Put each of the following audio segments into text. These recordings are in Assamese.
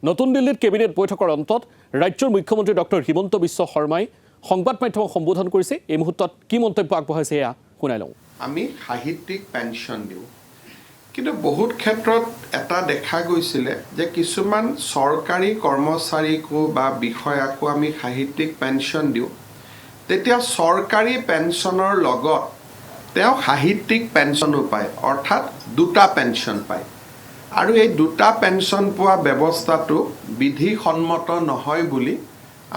নতুন দিল্লীত কেবিনেট বৈঠকৰ অন্তত ৰাজ্যৰ মুখ্যমন্ত্ৰী ডক্টৰ হিমন্ত বিশ্ব শৰ্মাই সংবাদ মাধ্যমক সম্বোধন কৰিছে। এই মুহূৰ্তত কি মন্তব্য আগবঢ়াইছে এয়া শুনাই লওঁ। আমি সাহিত্যিক পেঞ্চন দিওঁ, কিন্তু বহুত ক্ষেত্ৰত এটা দেখা গৈছিলে যে কিছুমান চৰকাৰী কৰ্মচাৰীকো বা বিষয়াকো আমি সাহিত্যিক পেঞ্চন দিওঁ, তেতিয়া চৰকাৰী পেঞ্চনৰ লগত তেওঁ সাহিত্যিক পেঞ্চনো পায়, অৰ্থাৎ দুটা পেঞ্চন পায়। আৰু এই দুটা পেঞ্চন পোৱা ব্যৱস্থাটো বিধিসন্মত নহয় বুলি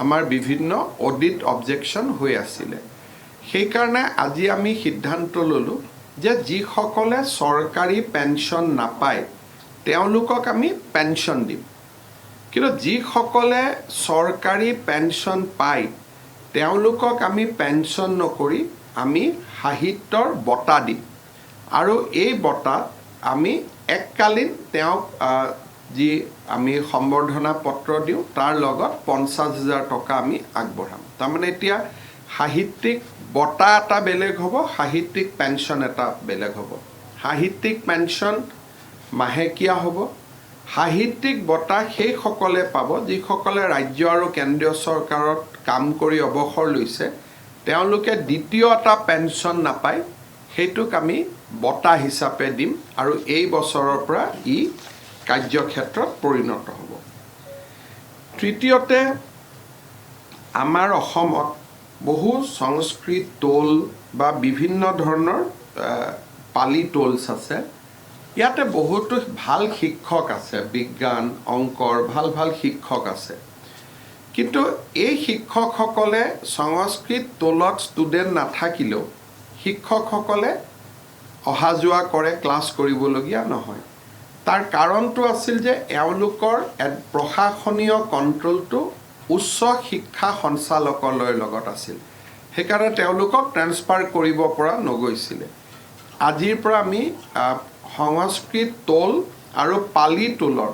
আমাৰ বিভিন্ন অডিট অবজেকশ্যন হৈ আছিলে। সেইকাৰণে আজি আমি সিদ্ধান্ত ল'লোঁ যে যিসকলে চৰকাৰী পেঞ্চন নাপায় তেওঁলোকক আমি পেঞ্চন দিম, কিন্তু যিসকলে চৰকাৰী পেঞ্চন পায় তেওঁলোকক আমি পেঞ্চন নকৰি আমি সাহিত্যৰ বঁটা দিম। আৰু এই বঁটাত আমি এককালীন তেওঁক যি আমি সম্বৰ্ধনা পত্ৰ দিওঁ তাৰ লগত 50,000 টকা আমি আগবঢ়াম। তাৰমানে এতিয়া সাহিত্যিক বঁটা এটা বেলেগ হ'ব, সাহিত্যিক পেঞ্চন এটা বেলেগ হ'ব। সাহিত্যিক পেঞ্চন মাহেকীয়া হ'ব, সাহিত্যিক বঁটা সেইসকলে পাব যিসকলে ৰাজ্য আৰু কেন্দ্ৰীয় চৰকাৰত কাম কৰি অৱসৰ লৈছে, তেওঁলোকে দ্বিতীয় এটা পেঞ্চন নাপায়, সেইটোক আমি বঁটা হিচাপে দিম আৰু এই বছৰৰ পৰা ই কাৰ্যক্ষেত্ৰত পৰিণত হ'ব। তৃতীয়তে, আমাৰ অসমত বহু সংস্কৃত টোল বা বিভিন্ন ধৰণৰ পালি টোলছ আছে। ইয়াতে বহুতো ভাল শিক্ষক আছে, বিজ্ঞান অংকৰ ভাল ভাল শিক্ষক আছে, কিন্তু এই শিক্ষকসকলে সংস্কৃত টোলত ষ্টুডেণ্ট নাথাকিলেও শিক্ষকসকলে অহা যোৱা কৰে, ক্লাছ কৰিবলগীয়া নহয়। তাৰ কাৰণটো আছিল যে এওঁলোকৰ প্ৰশাসনীয় কণ্ট্ৰলটো উচ্চ শিক্ষা সঞ্চালকালয়ৰ লগত আছিল, সেইকাৰণে তেওঁলোকক ট্ৰেন্সফাৰ কৰিব পৰা নগৈছিলে। আজিৰ পৰা আমি সংস্কৃত টোল আৰু পালি টোলৰ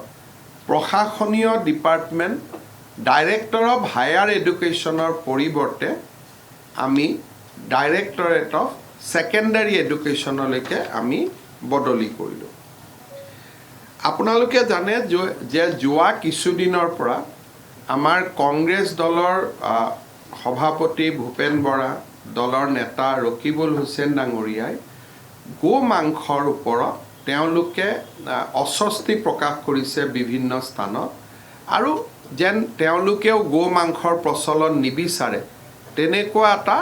প্ৰশাসনীয় ডিপাৰ্টমেণ্ট ডাইৰেক্টৰ অফ হায়াৰ এডুকেশ্যনৰ পৰিৱৰ্তে আমি ডাইৰেক্টৰেট অফ ছেকেণ্ডাৰী এডুকেশ্যনলৈকে আমি বদলি কৰিলোঁ। আপোনালোকে জানে যে যোৱা কিছুদিনৰ পৰা আমাৰ কংগ্ৰেছ দলৰ সভাপতি ভূপেন বৰা, দলৰ নেতা ৰকিবুল হুছেইন ডাঙৰীয়াই গো মাংসৰ ওপৰত তেওঁলোকে অস্বস্তি প্ৰকাশ কৰিছে বিভিন্ন স্থানত, আৰু যেন তেওঁলোকেও গো মাংসৰ প্ৰচলন নিবিচাৰে তেনেকুৱা এটা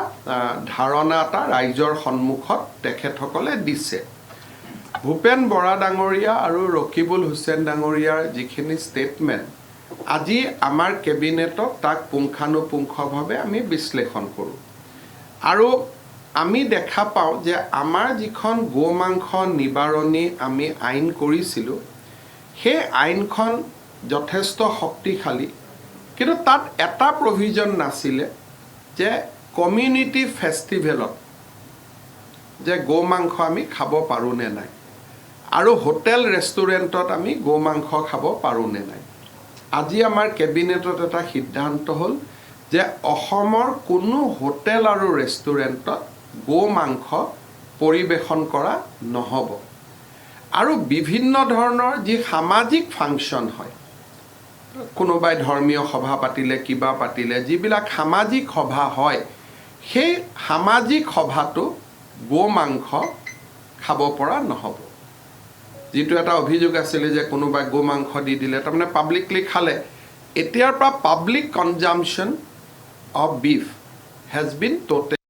ধাৰণা এটা ৰাইজৰ সন্মুখত তেখেতসকলে দিছে। ভূপেন বৰা ডাঙৰীয়া আৰু ৰকিবুল হুছেইন ডাঙৰীয়াৰ যিখিনি ষ্টেটমেণ্ট, আজি আমাৰ কেবিনেটত তাক পুংখানুপুংখভাৱে আমি বিশ্লেষণ কৰোঁ। আৰু আমি দেখা পাওঁ যে আমাৰ যিখন গো মাংস নিবাৰণী আমি আইন কৰিছিলোঁ, সেই আইনখন যথেষ্ট শক্তিশালী, কিন্তু তাত এটা প্ৰভিজন নাছিলে যে কমিউনিটি ফেষ্টিভেলত যে গো মাংস আমি খাব পাৰোঁ নে নাই, আৰু হোটেল ৰেষ্টুৰেণ্টত আমি গো মাংস খাব পাৰোঁ নে নাই। আজি আমাৰ কেবিনেটত এটা সিদ্ধান্ত হ'ল যে অসমৰ কোনো হোটেল আৰু ৰেষ্টুৰেণ্টত গো মাংস পৰিৱেশন কৰা নহ'ব। আৰু বিভিন্ন ধৰণৰ যি সামাজিক ফাংচন হয়, কোনোবাই ধৰ্মীয় সভা পাতিলে, কিবা পাতিলে, যিবিলাক সামাজিক সভা হয়, সেই সামাজিক সভাটো গো মাংস খাব পৰা নহ'ব। যিটো এটা অভিযোগ আছিলে যে কোনোবাই গো মাংস দি দিলে, তাৰমানে পাব্লিকলি খালে। এতিয়াৰ পৰা public consumption of beef has been total